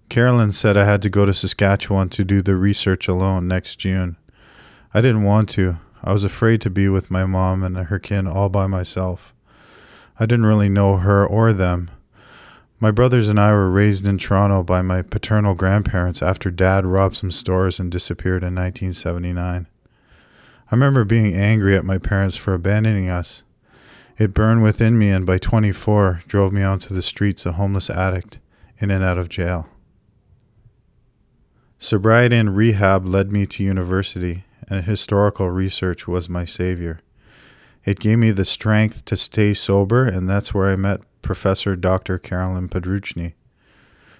Carolyn said I had to go to Saskatchewan to do the research alone next June. I didn't want to. I was afraid to be with my mom and her kin all by myself. I didn't really know her or them. My brothers and I were raised in Toronto by my paternal grandparents after Dad robbed some stores and disappeared in 1979. I remember being angry at my parents for abandoning us. It burned within me, and by 24, drove me onto the streets a homeless addict, in and out of jail. Sobriety and rehab led me to university, and historical research was my savior. It gave me the strength to stay sober, and that's where I met Professor Dr. Carolyn Podruchny.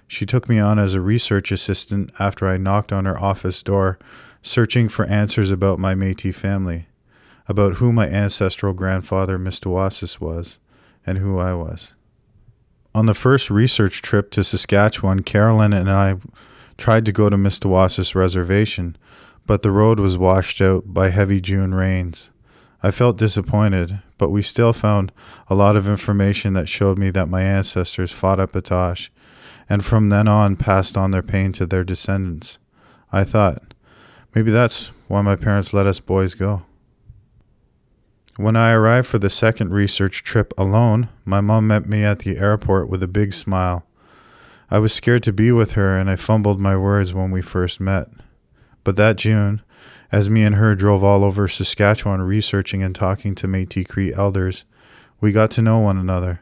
She took me on as a research assistant after I knocked on her office door, searching for answers about my Métis family, about who my ancestral grandfather Mistawasis was, and who I was. On the first research trip to Saskatchewan, Carolyn and I tried to go to Mistawasis Reservation, but the road was washed out by heavy June rains. I felt disappointed, but we still found a lot of information that showed me that my ancestors fought at Batoche, and from then on passed on their pain to their descendants. I thought, maybe that's why my parents let us boys go. When I arrived for the second research trip alone, my mom met me at the airport with a big smile. I was scared to be with her, and I fumbled my words when we first met. But that June, as me and her drove all over Saskatchewan researching and talking to Métis Cree elders, we got to know one another.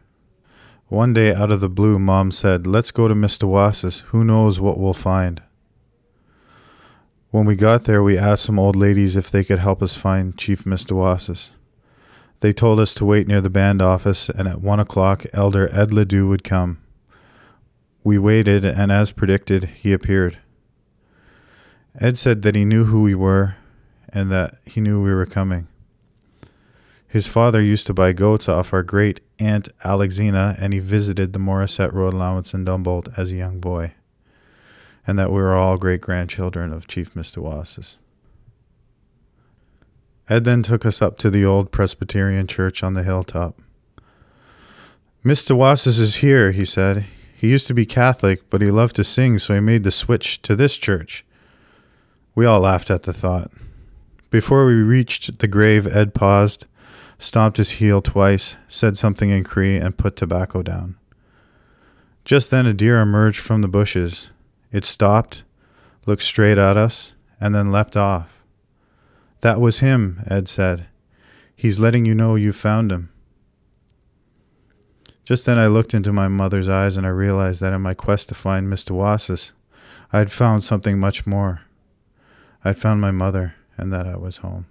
One day out of the blue, Mom said, "Let's go to Mistawasis. Who knows what we'll find?" When we got there, we asked some old ladies if they could help us find Chief Mistawasis. They told us to wait near the band office, and at 1 o'clock, Elder Ed Ledoux would come. We waited, and as predicted, he appeared. Ed said that he knew who we were and that he knew we were coming. His father used to buy goats off our great aunt Alexina, and he visited the Morissette Road allowance in Dumboldt as a young boy, and that we were all great-grandchildren of Chief Mistawasis. Ed then took us up to the old Presbyterian church on the hilltop. "Mistawasis is here," he said. "He used to be Catholic, but he loved to sing, so he made the switch to this church." We all laughed at the thought. Before we reached the grave, Ed paused, stomped his heel twice, said something in Cree, and put tobacco down. Just then a deer emerged from the bushes. It stopped, looked straight at us, and then leapt off. "That was him," Ed said. "He's letting you know you found him." Just then I looked into my mother's eyes, and I realized that in my quest to find Mistawasis, I had found something much more. I'd found my mother, and that I was home.